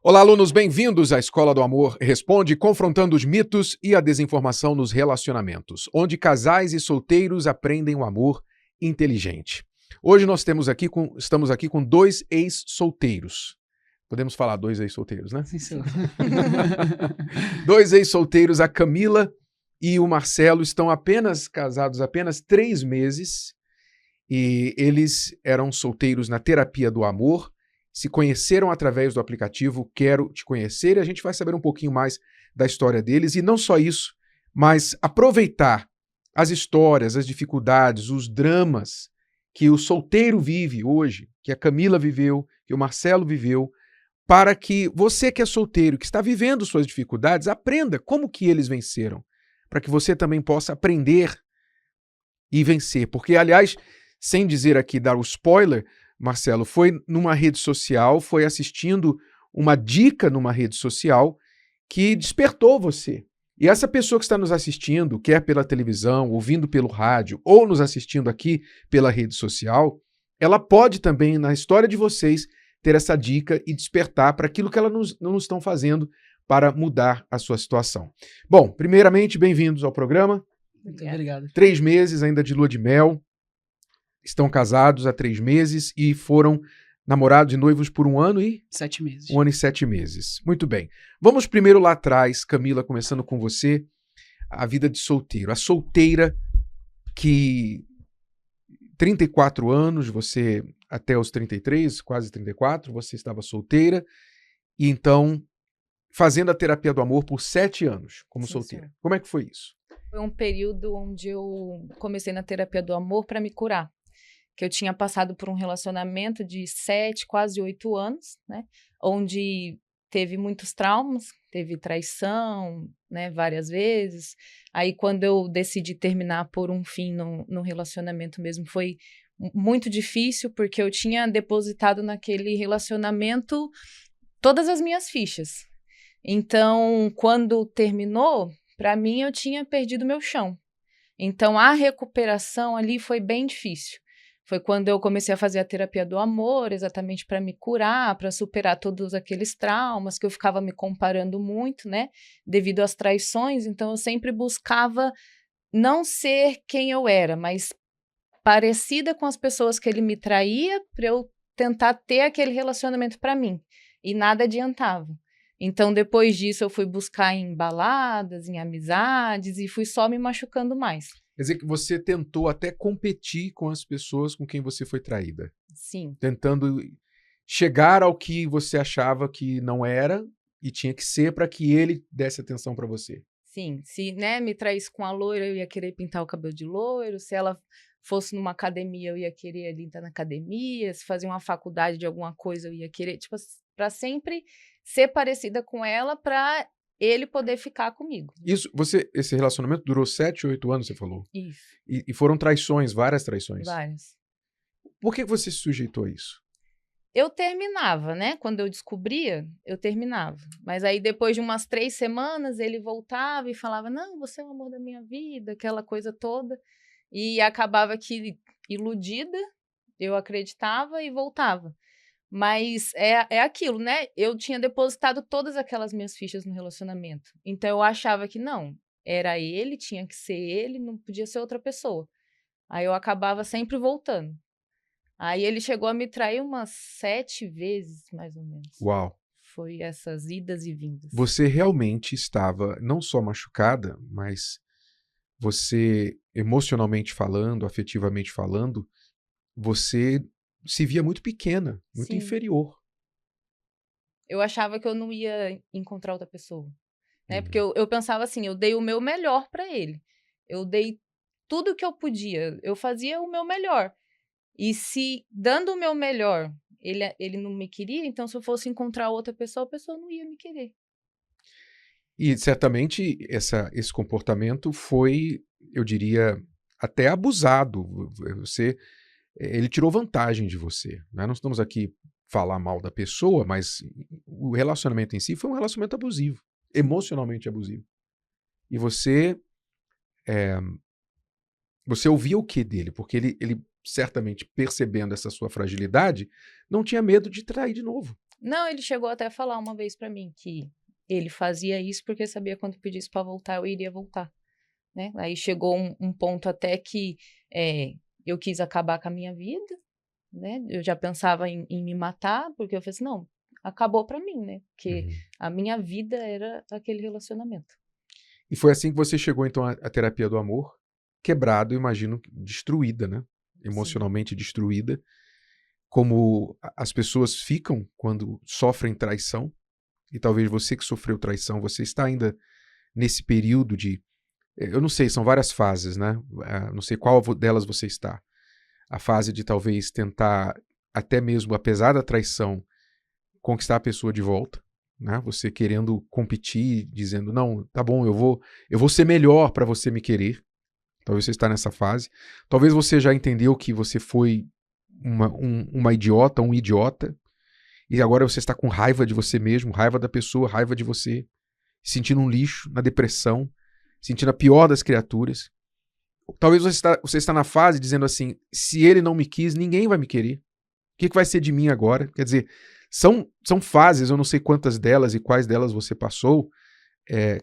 Olá, alunos, bem-vindos à Escola do Amor Responde, confrontando os mitos e a desinformação nos relacionamentos, onde casais e solteiros aprendem o amor inteligente. Hoje nós estamos aqui com dois ex-solteiros. Podemos falar dois ex-solteiros, né? Sim, senhor. Dois ex-solteiros, a Camila e o Marcelo, estão casados apenas 3 meses e eles eram solteiros na terapia do amor. Se conheceram através do aplicativo Quero Te Conhecer, e a gente vai saber um pouquinho mais da história deles, e não só isso, mas aproveitar as histórias, as dificuldades, os dramas que o solteiro vive hoje, que a Camila viveu, que o Marcelo viveu, para que você que é solteiro, que está vivendo suas dificuldades, aprenda como que eles venceram, para que você também possa aprender e vencer. Porque, aliás, sem dizer aqui, dar o spoiler, Marcelo, foi numa rede social, foi assistindo uma dica numa rede social que despertou você. E essa pessoa que está nos assistindo, quer pela televisão, ouvindo pelo rádio ou nos assistindo aqui pela rede social, ela pode também, na história de vocês, ter essa dica e despertar para aquilo que elas não estão fazendo para mudar a sua situação. Bom, primeiramente, bem-vindos ao programa. Muito obrigado. 3 meses ainda de lua de mel. Estão casados há 3 meses e foram namorados e noivos por 1 ano e... 7 meses. 1 ano e 7 meses. Muito bem. Vamos primeiro lá atrás, Camila, começando com você, a vida de solteiro. A solteira que... 34 anos, você até os 33, quase 34, você estava solteira, e então fazendo a terapia do amor por 7 anos como Sim, solteira. senhor. Como é que foi isso? Foi um período onde eu comecei na terapia do amor para me curar. Que eu tinha passado por um relacionamento de 7, quase 8 anos, né? Onde teve muitos traumas, teve traição, né? Várias vezes. Aí, quando eu decidi terminar por um fim no relacionamento mesmo, foi muito difícil, porque eu tinha depositado naquele relacionamento todas as minhas fichas. Então, quando terminou, para mim, eu tinha perdido meu chão. Então, a recuperação ali foi bem difícil. Foi quando eu comecei a fazer a terapia do amor, exatamente para me curar, para superar todos aqueles traumas, que eu ficava me comparando muito, né? Devido às traições. Então, eu sempre buscava não ser quem eu era, mas parecida com as pessoas que ele me traía, para eu tentar ter aquele relacionamento para mim. E nada adiantava. Então, depois disso, eu fui buscar em baladas, em amizades, e fui só me machucando mais. Quer dizer que você tentou até competir com as pessoas com quem você foi traída. Sim, Tentando chegar ao que você achava que não era e tinha que ser para que ele desse atenção para você. sim. Se, né, me traísse com a loira, eu ia querer pintar o cabelo de loiro. Se ela fosse numa academia, eu ia querer ali estar na academia. Se fazia uma faculdade de alguma coisa, eu ia querer, tipo, para sempre ser parecida com ela, para ele poder ficar comigo. Esse relacionamento durou 7, 8 anos, você falou. Isso, E foram traições, várias traições. várias. Por que você se sujeitou a isso? Eu terminava, né? Quando eu descobria, eu terminava. Mas aí, depois de umas 3 semanas, ele voltava e falava, não, você é o amor da minha vida, aquela coisa toda. E acabava que, iludida, eu acreditava e voltava. Mas é aquilo, né? Eu tinha depositado todas aquelas minhas fichas no relacionamento. Então, eu achava que não, era ele, tinha que ser ele, não podia ser outra pessoa. Aí eu acabava sempre voltando. Aí ele chegou a me trair umas 7 vezes, mais ou menos. Uau! Foi essas idas e vindas. Você realmente estava não só machucada, mas você, emocionalmente falando, afetivamente falando, você se via muito pequena, muito Sim. inferior. Eu achava que eu não ia encontrar outra pessoa, né? Uhum. Porque eu pensava assim, eu dei o meu melhor pra ele. Eu dei tudo que eu podia. Eu fazia o meu melhor. E se, dando o meu melhor, ele não me queria, então se eu fosse encontrar outra pessoa, a pessoa não ia me querer. E certamente esse comportamento foi, eu diria, até abusado. Ele tirou vantagem de você, né? Não estamos aqui falar mal da pessoa, mas o relacionamento em si foi um relacionamento abusivo, emocionalmente abusivo. E você ouvia o que dele? Porque ele certamente, percebendo essa sua fragilidade, não tinha medo de trair de novo. Não, ele chegou até a falar uma vez pra mim que ele fazia isso porque sabia quando pedisse pra voltar, eu iria voltar, né? Aí chegou um ponto até que eu quis acabar com a minha vida, né? Eu já pensava em me matar, porque eu falei assim, não, acabou pra mim, né? Porque a minha vida era aquele relacionamento. E foi assim que você chegou, então, à terapia do amor, quebrado, imagino, destruída, né? Emocionalmente destruída, como as pessoas ficam quando sofrem traição, e talvez você que sofreu traição, você está ainda nesse período de, eu não sei, são várias fases, né? Não sei qual delas você está. A fase de talvez tentar, até mesmo apesar da traição, conquistar a pessoa de volta, né? Você querendo competir, dizendo, não, tá bom, eu vou ser melhor para você me querer. Talvez você está nessa fase. Talvez você já entendeu que você foi uma idiota, um idiota, e agora você está com raiva de você mesmo, raiva da pessoa, raiva de você, sentindo um lixo, na depressão, sentindo a pior das criaturas. Talvez você está na fase dizendo assim, se ele não me quis, ninguém vai me querer. O que vai ser de mim agora? Quer dizer, são fases, eu não sei quantas delas e quais delas você passou,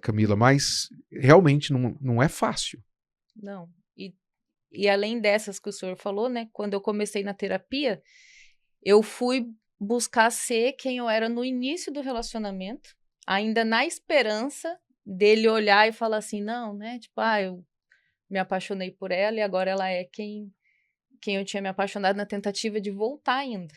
Camila, mas realmente não é fácil. Não. E além dessas que o senhor falou, né? Quando eu comecei na terapia, eu fui buscar ser quem eu era no início do relacionamento, ainda na esperança dele olhar e falar assim, não, né? Tipo, eu me apaixonei por ela e agora ela é quem eu tinha me apaixonado, na tentativa de voltar ainda.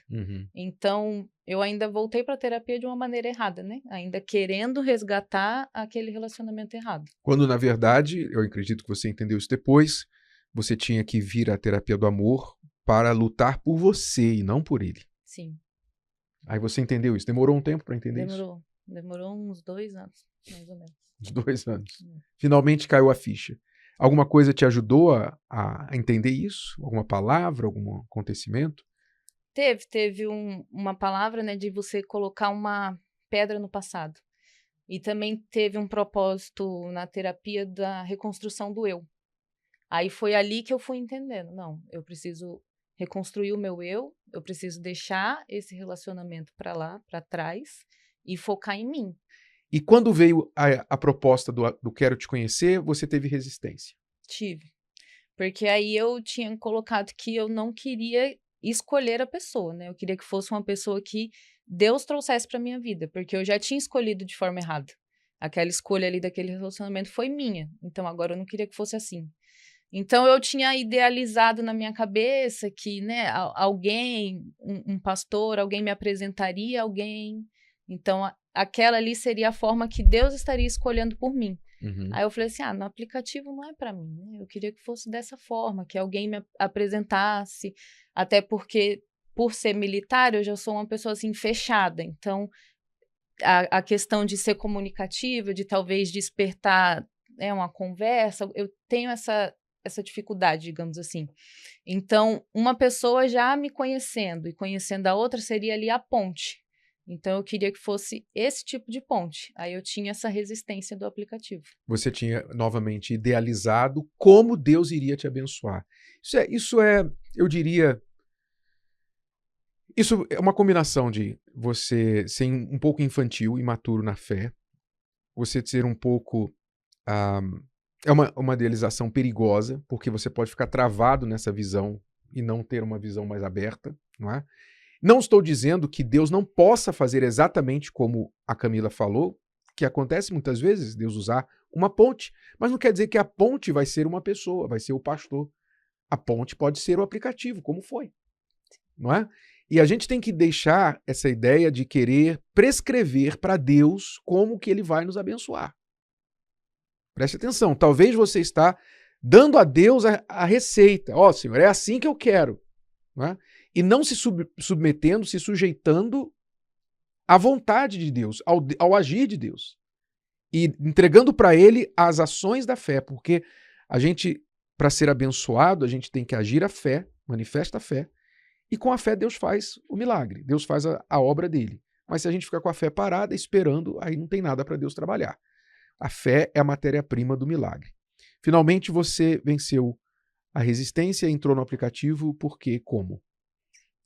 Então, eu ainda voltei para a terapia de uma maneira errada, né? Ainda querendo resgatar aquele relacionamento errado. Quando, na verdade, eu acredito que você entendeu isso depois, você tinha que vir à terapia do amor para lutar por você e não por ele. Sim. Aí você entendeu isso. Demorou um tempo para entender isso? Demorou uns 2 anos, mais ou menos. Uns 2 anos. Finalmente caiu a ficha. Alguma coisa te ajudou a entender isso? Alguma palavra, algum acontecimento? Teve uma palavra, né, de você colocar uma pedra no passado. E também teve um propósito na terapia da reconstrução do eu. Aí foi ali que eu fui entendendo. Não, eu preciso reconstruir o meu eu preciso deixar esse relacionamento para lá, para trás, e focar em mim. E quando veio a proposta do quero te conhecer, você teve resistência? Tive. Porque aí eu tinha colocado que eu não queria escolher a pessoa, né? Eu queria que fosse uma pessoa que Deus trouxesse para minha vida, porque eu já tinha escolhido de forma errada. Aquela escolha ali daquele relacionamento foi minha. Então agora eu não queria que fosse assim. Então eu tinha idealizado na minha cabeça que, né, alguém, um pastor, alguém me apresentaria alguém. Então aquela ali seria a forma que Deus estaria escolhendo por mim. Aí eu falei assim, no aplicativo não é para mim, né? Eu queria que fosse dessa forma, que alguém me apresentasse, até porque, por ser militar, eu já sou uma pessoa, assim, fechada, então a questão de ser comunicativa, de talvez despertar, uma conversa, eu tenho essa dificuldade, digamos assim. Então, uma pessoa já me conhecendo e conhecendo a outra seria ali a ponte. Então, eu queria que fosse esse tipo de ponte. Aí eu tinha essa resistência do aplicativo. Você tinha, novamente, idealizado como Deus iria te abençoar. Isso é, eu diria, isso é uma combinação de você ser um pouco infantil, imaturo na fé, você ser um pouco... é uma idealização perigosa, porque você pode ficar travado nessa visão e não ter uma visão mais aberta, não é? Não estou dizendo que Deus não possa fazer exatamente como a Camila falou, que acontece muitas vezes, Deus usar uma ponte, mas não quer dizer que a ponte vai ser uma pessoa, vai ser o pastor. A ponte pode ser o aplicativo, como foi, não é? E a gente tem que deixar essa ideia de querer prescrever para Deus como que ele vai nos abençoar. Preste atenção, talvez você está dando a Deus a receita. Senhor, é assim que eu quero. Não é? E não se submetendo, se sujeitando à vontade de Deus, ao agir de Deus. E entregando para ele as ações da fé, porque a gente, para ser abençoado, a gente tem que agir a fé, manifesta a fé, e com a fé Deus faz o milagre, Deus faz a obra dele. Mas se a gente ficar com a fé parada, esperando, aí não tem nada para Deus trabalhar. A fé é a matéria-prima do milagre. Finalmente você venceu a resistência, entrou no aplicativo, por quê? Como?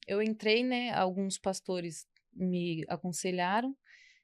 Eu entrei, né, alguns pastores me aconselharam.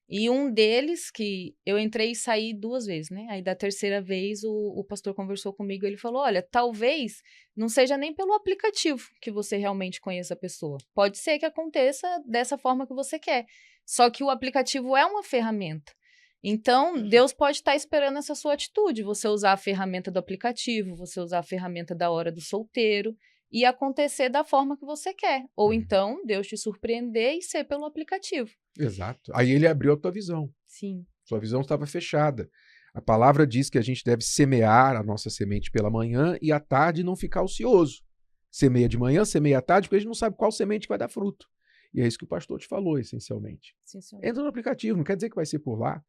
E um deles, que eu entrei e saí 2 vezes, né? Aí da terceira vez o pastor conversou comigo e ele falou, olha, talvez não seja nem pelo aplicativo que você realmente conheça a pessoa. Pode ser que aconteça dessa forma que você quer. Só que o aplicativo é uma ferramenta. Então, Deus pode estar esperando essa sua atitude, você usar a ferramenta do aplicativo, você usar a ferramenta da hora do solteiro e acontecer da forma que você quer. Ou então, Deus te surpreender e ser pelo aplicativo. Exato. Aí ele abriu a tua visão. Sim. Sua visão estava fechada. A palavra diz que a gente deve semear a nossa semente pela manhã e à tarde não ficar ocioso. Semeia de manhã, semeia à tarde, porque a gente não sabe qual semente vai dar fruto. E é isso que o pastor te falou, essencialmente. Sim, senhor. Entra no aplicativo, não quer dizer que vai ser por lá,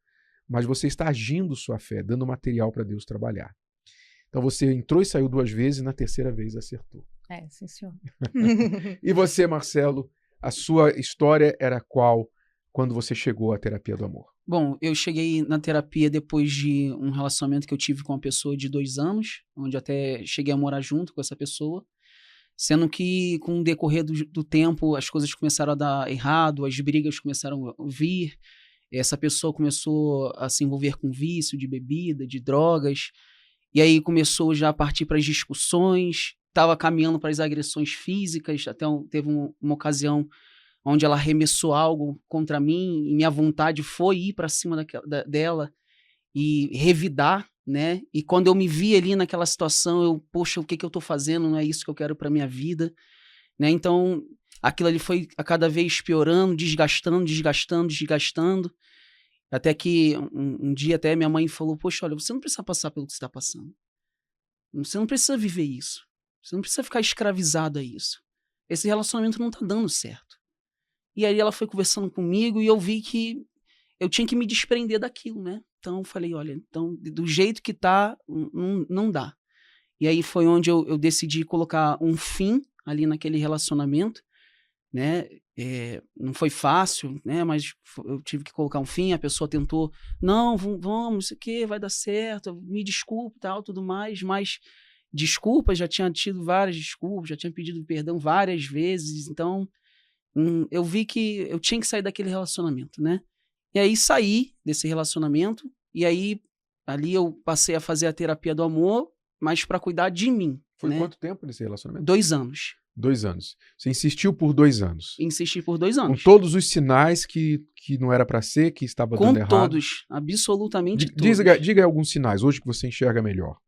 mas você está agindo sua fé, dando material para Deus trabalhar. Então você entrou e saiu 2 vezes e na terceira vez acertou. Sim, senhor. E você, Marcelo, a sua história era qual quando você chegou à terapia do amor? Bom, eu cheguei na terapia depois de um relacionamento que eu tive com uma pessoa de 2 anos, onde até cheguei a morar junto com essa pessoa, sendo que com o decorrer do tempo as coisas começaram a dar errado, as brigas começaram a vir, essa pessoa começou a se envolver com vício de bebida, de drogas, e aí começou já a partir para as discussões, estava caminhando para as agressões físicas, até teve uma ocasião onde ela arremessou algo contra mim e minha vontade foi ir para cima dela e revidar, né? E quando eu me vi ali naquela situação, poxa, o que eu tô fazendo? Não é isso que eu quero para minha vida, né? Então, aquilo ali foi a cada vez piorando, desgastando, até que um dia até minha mãe falou, poxa, olha, você não precisa passar pelo que você está passando. Você não precisa viver isso. Você não precisa ficar escravizado a isso. Esse relacionamento não tá dando certo. E aí ela foi conversando comigo e eu vi que eu tinha que me desprender daquilo, né? Então eu falei, olha, então, do jeito que tá, não dá. E aí foi onde eu decidi colocar um fim ali naquele relacionamento, né? Não foi fácil, né? Mas eu tive que colocar um fim, a pessoa tentou, não, vamos, isso aqui vai dar certo, me desculpe e tal, tudo mais, mas desculpas, já tinha tido várias desculpas, já tinha pedido perdão várias vezes, então eu vi que eu tinha que sair daquele relacionamento, né? E aí saí desse relacionamento, e aí ali eu passei a fazer a terapia do amor, mas para cuidar de mim. Foi né? quanto tempo nesse relacionamento? 2 anos. 2 anos. Você insistiu por 2 anos. Insisti por 2 anos. Com todos os sinais que não era para ser, que estava dando errado. Com todos, absolutamente todos. Diga aí alguns sinais, hoje que você enxerga melhor.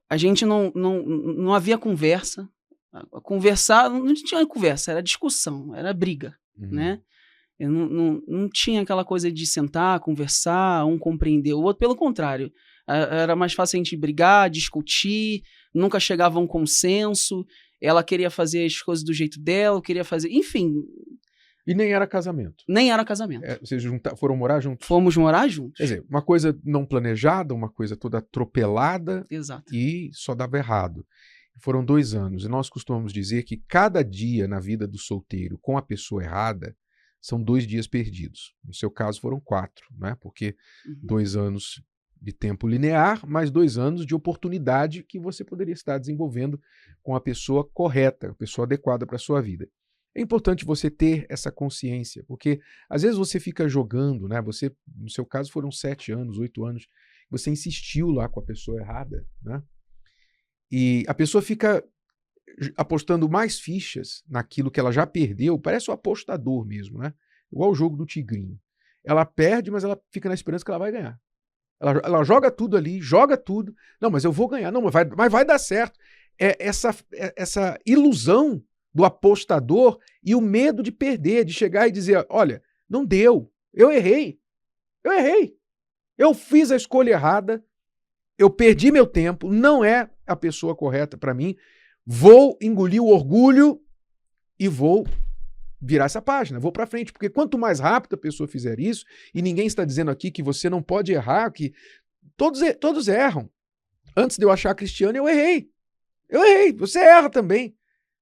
A gente não havia conversa. Conversar, não tinha conversa, era discussão, era briga, né? Eu não tinha aquela coisa de sentar, conversar, um compreender o outro, pelo contrário. Era mais fácil a gente brigar, discutir, nunca chegava a um consenso, ela queria fazer as coisas do jeito dela, eu queria fazer, enfim. E nem era casamento. Nem era casamento. Vocês foram morar juntos? Fomos morar juntos. Quer dizer, uma coisa não planejada, uma coisa toda atropelada. Exato. E só dava errado. Foram 2 anos. E nós costumamos dizer que cada dia na vida do solteiro com a pessoa errada são 2 dias perdidos. No seu caso foram 4, né? Porque 2 anos de tempo linear, mais 2 anos de oportunidade que você poderia estar desenvolvendo com a pessoa correta, a pessoa adequada para a sua vida. É importante você ter essa consciência, porque às vezes você fica jogando, né? Você, no seu caso foram 7 anos, 8 anos, você insistiu lá com a pessoa errada, né? E a pessoa fica apostando mais fichas naquilo que ela já perdeu, parece um apostador mesmo, né? Igual o jogo do tigrinho. Ela perde, mas ela fica na esperança que ela vai ganhar. Ela joga tudo ali, joga tudo. Não, mas eu vou ganhar. Não, mas vai dar certo. Essa ilusão do apostador e o medo de perder, de chegar e dizer, olha, não deu, eu errei. Eu fiz a escolha errada, eu perdi meu tempo, não é a pessoa correta para mim, vou engolir o orgulho e vou virar essa página, vou para frente, porque quanto mais rápido a pessoa fizer isso, e ninguém está dizendo aqui que você não pode errar, que todos erram. Antes de eu achar cristiano, eu errei, você erra também.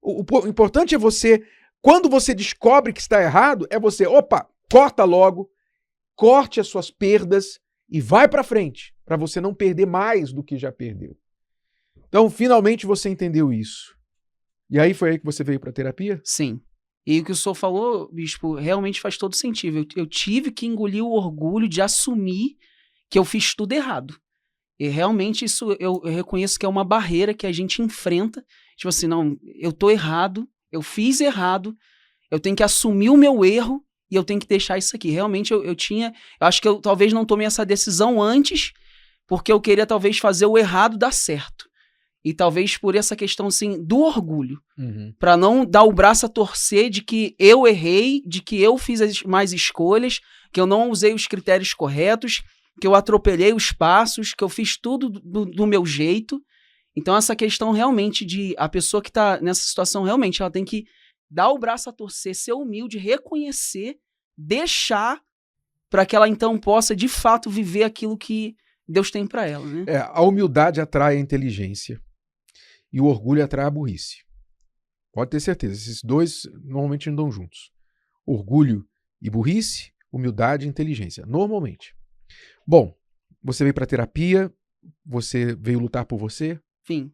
O importante é você, quando você descobre que está errado, é você, corta logo, corte as suas perdas e vai para frente, para você não perder mais do que já perdeu. Então, finalmente você entendeu isso. E aí foi aí que você veio para a terapia? Sim. E o que o senhor falou, bispo, realmente faz todo sentido. Eu tive que engolir o orgulho de assumir que eu fiz tudo errado. E realmente isso eu reconheço que é uma barreira que a gente enfrenta. Tipo assim, não, eu tô errado, eu fiz errado, eu tenho que assumir o meu erro e eu tenho que deixar isso aqui. Realmente eu acho que eu talvez não tomei essa decisão antes, porque eu queria talvez fazer o errado dar certo. E talvez por essa questão, assim, do orgulho. Para não dar o braço a torcer de que eu errei, de que eu fiz as mais escolhas, que eu não usei os critérios corretos, que eu atropelei os passos, que eu fiz tudo do meu jeito. Então essa questão realmente de a pessoa que está nessa situação, realmente, ela tem que dar o braço a torcer, ser humilde, reconhecer, deixar para que ela então possa, de fato, viver aquilo que Deus tem para ela, né? A humildade atrai a inteligência e o orgulho atrai a burrice. Pode ter certeza, esses dois normalmente andam juntos. Orgulho e burrice, humildade e inteligência, normalmente. Bom, você veio para terapia, você veio lutar por você? Enfim,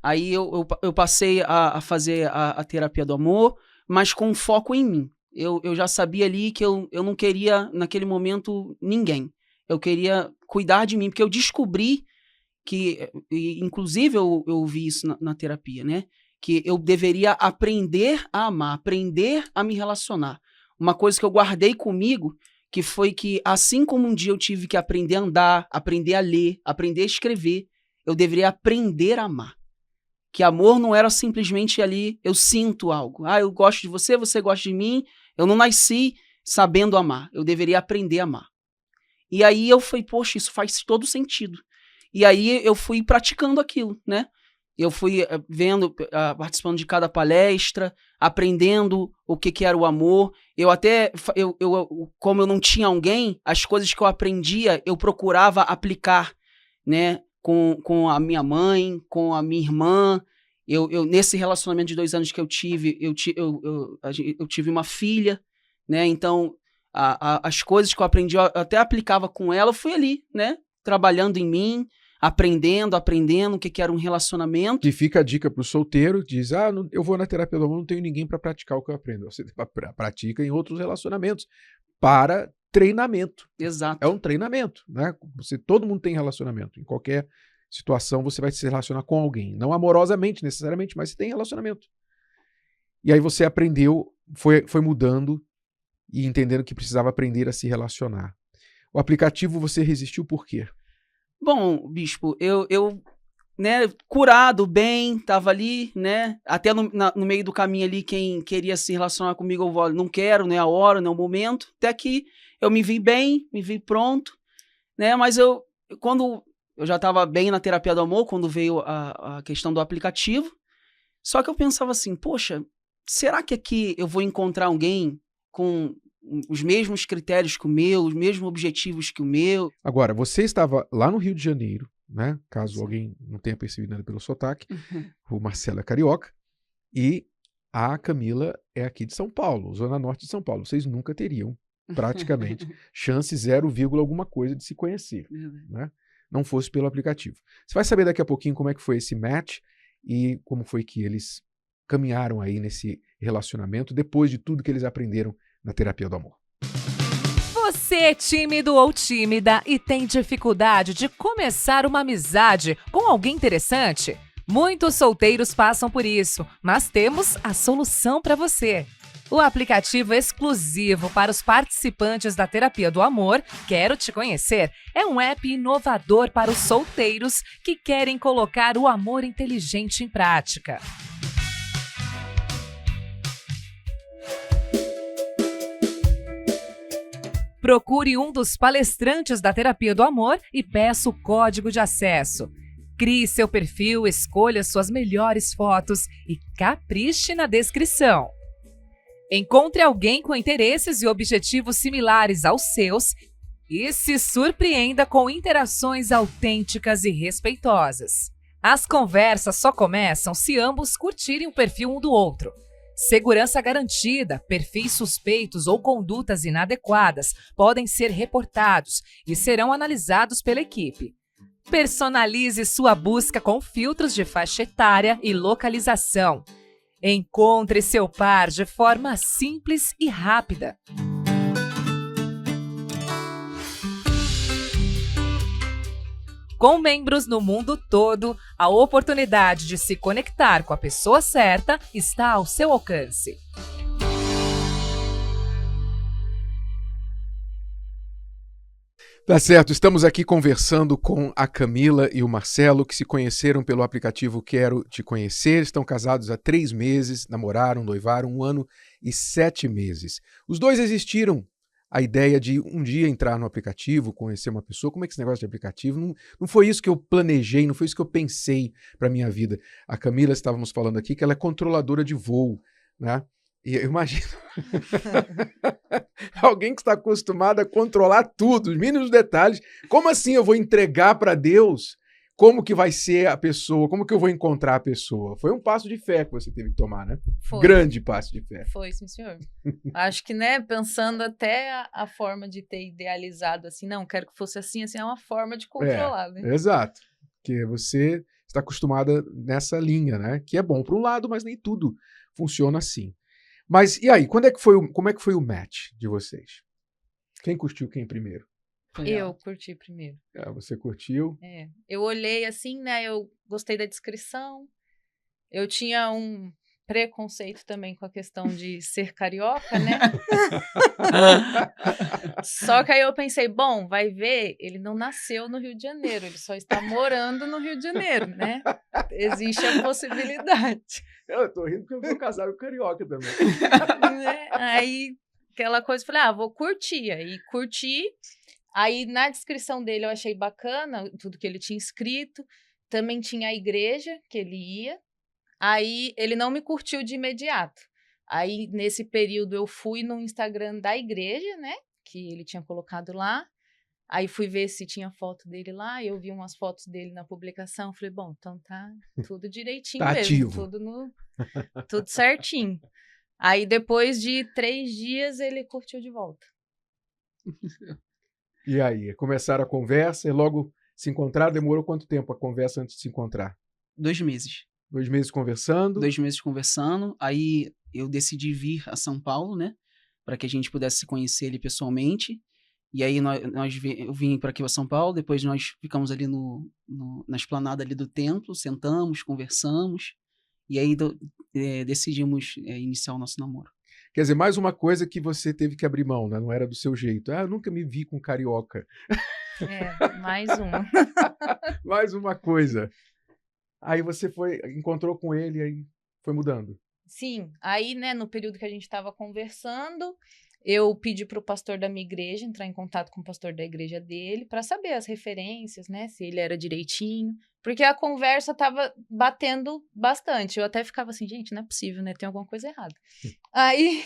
aí eu passei a fazer a terapia do amor, mas com foco em mim. Eu já sabia ali que eu não queria, naquele momento, ninguém. Eu queria cuidar de mim, porque eu descobri que, inclusive eu vi isso na terapia, né? Que eu deveria aprender a amar, aprender a me relacionar. Uma coisa que eu guardei comigo, que foi que assim como um dia eu tive que aprender a andar, aprender a ler, aprender a escrever, eu deveria aprender a amar. Que amor não era simplesmente ali, eu sinto algo. Eu gosto de você, você gosta de mim. Eu não nasci sabendo amar. Eu deveria aprender a amar. E aí eu falei, poxa, isso faz todo sentido. E aí eu fui praticando aquilo, né? Eu fui vendo, participando de cada palestra, aprendendo o que era o amor. Como eu não tinha alguém, as coisas que eu aprendia, eu procurava aplicar, né? Com a minha mãe, com a minha irmã. Nesse relacionamento de 2 anos que eu tive, eu tive uma filha, né? Então, as coisas que eu aprendi, eu até aplicava com ela, eu fui ali, né? Trabalhando em mim, aprendendo o que era um relacionamento. E fica a dica para o solteiro, diz, eu vou na terapia do amor, não tenho ninguém para praticar o que eu aprendo. Você pratica em outros relacionamentos, para treinamento. Exato. É um treinamento, né? Todo mundo tem relacionamento. Em qualquer situação você vai se relacionar com alguém. Não amorosamente, necessariamente, mas você tem relacionamento. E aí você aprendeu, foi mudando e entendendo que precisava aprender a se relacionar. O aplicativo você resistiu por quê? Bom, bispo, eu né, curado, bem, tava ali, né? Até no meio do caminho ali, quem queria se relacionar comigo, eu vou, não quero, não é a hora, não é o momento. Até que eu me vi bem, me vi pronto, né? Mas quando eu já estava bem na terapia do amor, quando veio a questão do aplicativo, só que eu pensava assim, poxa, será que aqui eu vou encontrar alguém com os mesmos critérios que o meu, os mesmos objetivos que o meu? Agora, você estava lá no Rio de Janeiro, né? Caso alguém não tenha percebido nada pelo sotaque, o Marcelo é carioca e a Camila é aqui de São Paulo, Zona Norte de São Paulo. Vocês nunca teriam, praticamente, chance 0, alguma coisa de se conhecer, né? Não fosse pelo aplicativo. Você vai saber daqui a pouquinho como é que foi esse match e como foi que eles caminharam aí nesse relacionamento depois de tudo que eles aprenderam na terapia do amor. Você é tímido ou tímida e tem dificuldade de começar uma amizade com alguém interessante? Muitos solteiros passam por isso, mas temos a solução para você. O aplicativo exclusivo para os participantes da Terapia do Amor, Quero Te Conhecer, é um app inovador para os solteiros que querem colocar o amor inteligente em prática. Procure um dos palestrantes da Terapia do Amor e peça o código de acesso. Crie seu perfil, escolha suas melhores fotos e capriche na descrição. Encontre alguém com interesses e objetivos similares aos seus e se surpreenda com interações autênticas e respeitosas. As conversas só começam se ambos curtirem o perfil um do outro. Segurança garantida, perfis suspeitos ou condutas inadequadas podem ser reportados e serão analisados pela equipe. Personalize sua busca com filtros de faixa etária e localização. Encontre seu par de forma simples e rápida. Com membros no mundo todo, a oportunidade de se conectar com a pessoa certa está ao seu alcance. Tá certo, estamos aqui conversando com a Camila e o Marcelo, que se conheceram pelo aplicativo Quero Te Conhecer, estão casados há 3 meses, namoraram, noivaram 1 ano e 7 meses. Os dois existiram a ideia de um dia entrar no aplicativo, conhecer uma pessoa. Como é que esse negócio de aplicativo? Não foi isso que eu planejei, não foi isso que eu pensei para minha vida. A Camila, estávamos falando aqui, que ela é controladora de voo, né? E eu imagino alguém que está acostumado a controlar tudo, os mínimos detalhes. Como assim eu vou entregar para Deus como que vai ser a pessoa, como que eu vou encontrar a pessoa? Foi um passo de fé que você teve que tomar, né? Foi. Grande passo de fé. Foi, sim, senhor. Acho que, né, pensando até a forma de ter idealizado assim, não, quero que fosse assim, assim, é uma forma de controlar, né? Exato. Porque você está acostumada nessa linha, né? Que é bom para um lado, mas nem tudo funciona assim. Mas e aí, como é que foi o match de vocês? Quem curtiu quem primeiro? Eu curti primeiro. Você curtiu? Eu olhei assim, né? Eu gostei da descrição. Eu tinha um preconceito também com a questão de ser carioca, né? Só que aí eu pensei, bom, vai ver, ele não nasceu no Rio de Janeiro, ele só está morando no Rio de Janeiro, né? Existe a possibilidade. Eu tô rindo porque eu vou casar com carioca também. Né? Aí, aquela coisa, falei, vou curtir. Aí curti. Aí, na descrição dele, eu achei bacana tudo que ele tinha escrito. Também tinha a igreja que ele ia. Aí, ele não me curtiu de imediato. Aí, nesse período, eu fui no Instagram da igreja, né? Que ele tinha colocado lá. Aí, fui ver se tinha foto dele lá. Eu vi umas fotos dele na publicação. Falei, bom, então tá tudo direitinho tá mesmo. Ativo. Tudo certinho. Aí, depois de 3 dias, ele curtiu de volta. E aí, começaram a conversa e logo se encontraram? Demorou quanto tempo a conversa antes de se encontrar? 2 meses. 2 meses conversando? 2 meses conversando. Aí eu decidi vir a São Paulo, né? Para que a gente pudesse se conhecer ali pessoalmente. E aí eu vim para aqui para São Paulo. Depois nós ficamos ali na esplanada ali do templo. Sentamos, conversamos. E aí decidimos iniciar o nosso namoro. Quer dizer, mais uma coisa que você teve que abrir mão, né? Não era do seu jeito. Eu nunca me vi com carioca. Mais uma. Mais uma coisa. Aí você encontrou com ele, aí foi mudando. Sim, aí, né, no período que a gente estava conversando, eu pedi para o pastor da minha igreja entrar em contato com o pastor da igreja dele para saber as referências, né, se ele era direitinho, porque a conversa estava batendo bastante. Eu até ficava assim, gente, não é possível, né, tem alguma coisa errada. Aí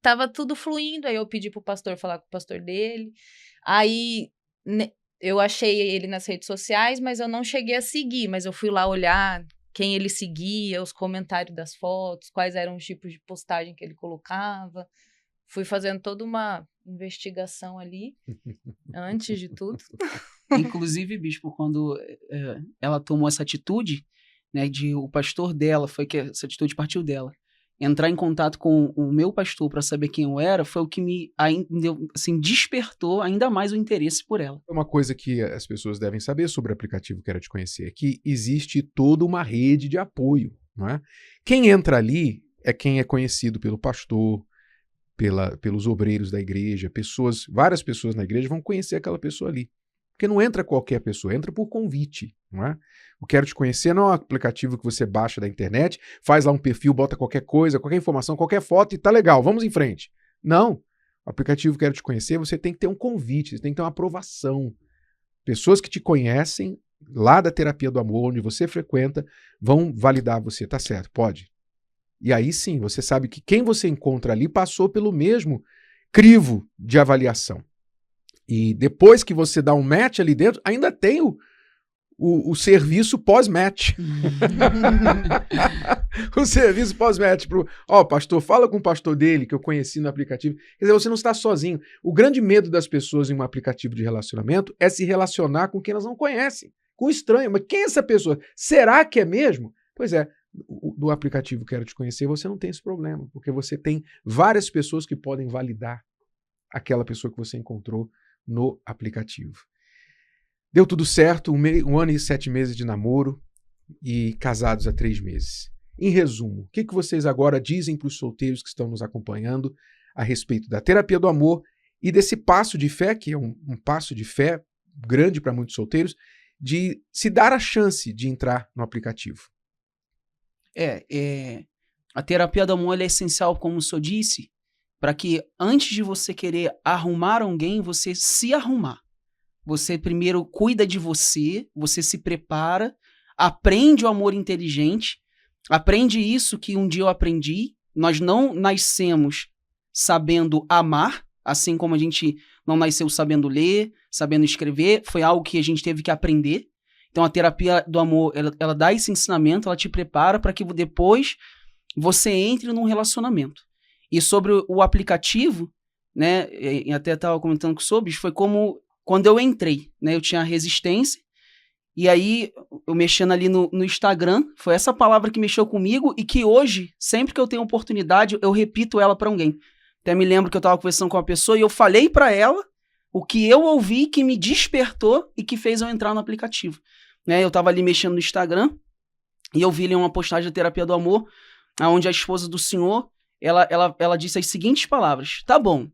tava tudo fluindo, aí eu pedi pro pastor falar com o pastor dele. Aí eu achei ele nas redes sociais, mas eu não cheguei a seguir, mas eu fui lá olhar quem ele seguia, os comentários das fotos, quais eram os tipos de postagem que ele colocava. Fui fazendo toda uma investigação ali, antes de tudo. Inclusive, bispo, quando ela tomou essa atitude, né, o pastor dela, foi que essa atitude partiu dela. Entrar em contato com o meu pastor para saber quem eu era, foi o que me assim, despertou ainda mais o interesse por ela. Uma coisa que as pessoas devem saber sobre o aplicativo Quero Te Conhecer é que existe toda uma rede de apoio, não é? Quem entra ali é quem é conhecido pelo pastor, pelos obreiros da igreja, várias pessoas na igreja vão conhecer aquela pessoa ali. Porque não entra qualquer pessoa, entra por convite, não é? O Quero Te Conhecer não é um aplicativo que você baixa da internet, faz lá um perfil, bota qualquer coisa, qualquer informação, qualquer foto e tá legal, vamos em frente. Não. O aplicativo Quero Te Conhecer, você tem que ter um convite, você tem que ter uma aprovação. Pessoas que te conhecem, lá da terapia do amor, onde você frequenta, vão validar você, tá certo, pode. E aí sim, você sabe que quem você encontra ali passou pelo mesmo crivo de avaliação. E depois que você dá um match ali dentro, ainda tem o serviço pós-match. O serviço pós-match. Pastor, fala com o pastor dele, que eu conheci no aplicativo. Quer dizer, você não está sozinho. O grande medo das pessoas em um aplicativo de relacionamento é se relacionar com quem elas não conhecem, com estranho. Mas quem é essa pessoa? Será que é mesmo? Pois é, do aplicativo Quero Te Conhecer, você não tem esse problema, porque você tem várias pessoas que podem validar aquela pessoa que você encontrou no aplicativo. Deu tudo certo, 1 ano e 7 meses de namoro e casados há 3 meses. Em resumo, o que vocês agora dizem para os solteiros que estão nos acompanhando a respeito da terapia do amor e desse passo de fé, que é um passo de fé grande para muitos solteiros, de se dar a chance de entrar no aplicativo? A terapia do amor é essencial, como o senhor disse, para que antes de você querer arrumar alguém, você se arrumar. Você primeiro cuida de você, você se prepara, aprende o amor inteligente, aprende isso que um dia eu aprendi. Nós não nascemos sabendo amar, assim como a gente não nasceu sabendo ler, sabendo escrever, foi algo que a gente teve que aprender. Então a terapia do amor, ela dá esse ensinamento, ela te prepara para que depois você entre num relacionamento. E sobre o aplicativo, né, e até estava comentando com o Sobis, foi como quando eu entrei, né, eu tinha resistência, e aí eu mexendo ali no Instagram, foi essa palavra que mexeu comigo e que hoje, sempre que eu tenho oportunidade, eu repito ela para alguém. Até me lembro que eu estava conversando com uma pessoa e eu falei para ela o que eu ouvi que me despertou e que fez eu entrar no aplicativo. Né, eu estava ali mexendo no Instagram e eu vi ali uma postagem da terapia do amor, onde a esposa do senhor, ela disse as seguintes palavras: tá bom,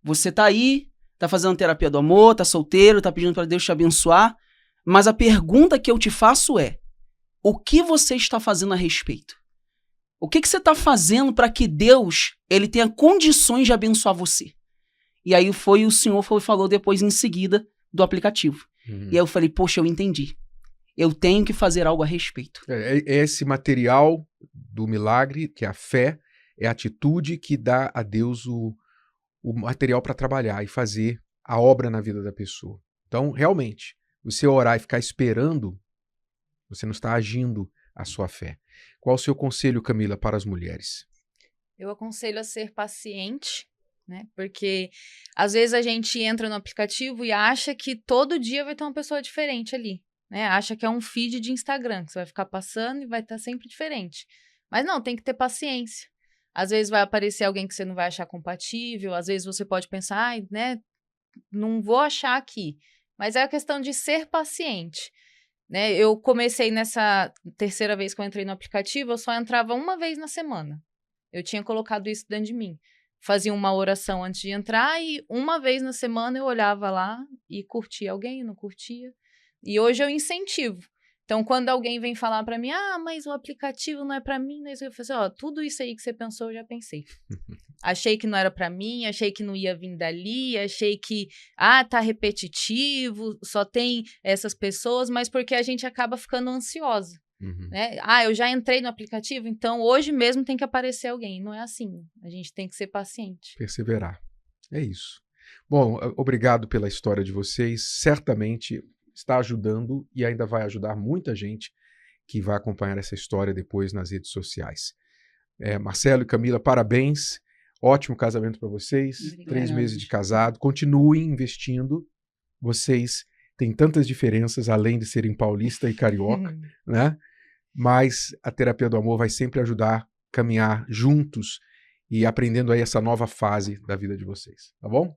você tá aí, tá fazendo terapia do amor, tá solteiro, tá pedindo para Deus te abençoar, mas a pergunta que eu te faço é: o que você está fazendo a respeito? O que você está fazendo para que Deus ele tenha condições de abençoar você? E aí o senhor falou depois em seguida do aplicativo. E aí eu falei, poxa, eu entendi. Eu tenho que fazer algo a respeito. Esse material do milagre, que é a fé, é a atitude que dá a Deus o material para trabalhar e fazer a obra na vida da pessoa. Então, realmente, você orar e ficar esperando, você não está agindo a sua fé. Qual o seu conselho, Camila, para as mulheres? Eu aconselho a ser paciente, né? Porque às vezes a gente entra no aplicativo e acha que todo dia vai ter uma pessoa diferente ali, né? Acha que é um feed de Instagram, que você vai ficar passando e vai estar sempre diferente. Mas não, tem que ter paciência. Às vezes vai aparecer alguém que você não vai achar compatível, às vezes você pode pensar, né, não vou achar aqui. Mas é a questão de ser paciente, né? Eu comecei nessa 3ª vez que eu entrei no aplicativo, eu só entrava uma vez na semana. Eu tinha colocado isso dentro de mim. Fazia uma oração antes de entrar e uma vez na semana eu olhava lá e curtia alguém, não curtia. E hoje eu incentivo. Então, quando alguém vem falar pra mim, mas o aplicativo não é pra mim, eu falo assim, tudo isso aí que você pensou, eu já pensei. Achei que não era pra mim, achei que não ia vir dali, achei que, tá repetitivo, só tem essas pessoas, mas porque a gente acaba ficando ansiosa. Né? Eu já entrei no aplicativo, então hoje mesmo tem que aparecer alguém. Não é assim, a gente tem que ser paciente. Perseverar, é isso. Bom, obrigado pela história de vocês, certamente está ajudando e ainda vai ajudar muita gente que vai acompanhar essa história depois nas redes sociais. Marcelo e Camila, parabéns, ótimo casamento para vocês, Obrigada. 3 meses de casado, continuem investindo, vocês têm tantas diferenças além de serem paulista e carioca, né? Mas a terapia do amor vai sempre ajudar a caminhar juntos e aprendendo aí essa nova fase da vida de vocês, tá bom?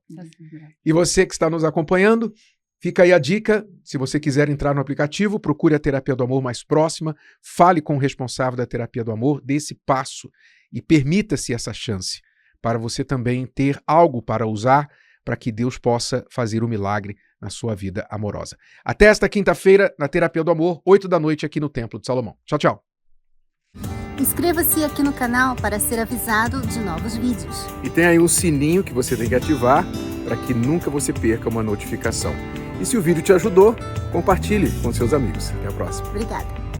E você que está nos acompanhando, fica aí a dica, se você quiser entrar no aplicativo, procure a terapia do amor mais próxima, fale com o responsável da terapia do amor, dê esse passo e permita-se essa chance para você também ter algo para usar para que Deus possa fazer o milagre na sua vida amorosa. Até esta quinta-feira na Terapia do Amor, 8 da noite aqui no Templo de Salomão. Tchau, tchau. Inscreva-se aqui no canal para ser avisado de novos vídeos. E tem aí um sininho que você tem que ativar para que nunca você perca uma notificação. E se o vídeo te ajudou, compartilhe com seus amigos. Até a próxima. Obrigada.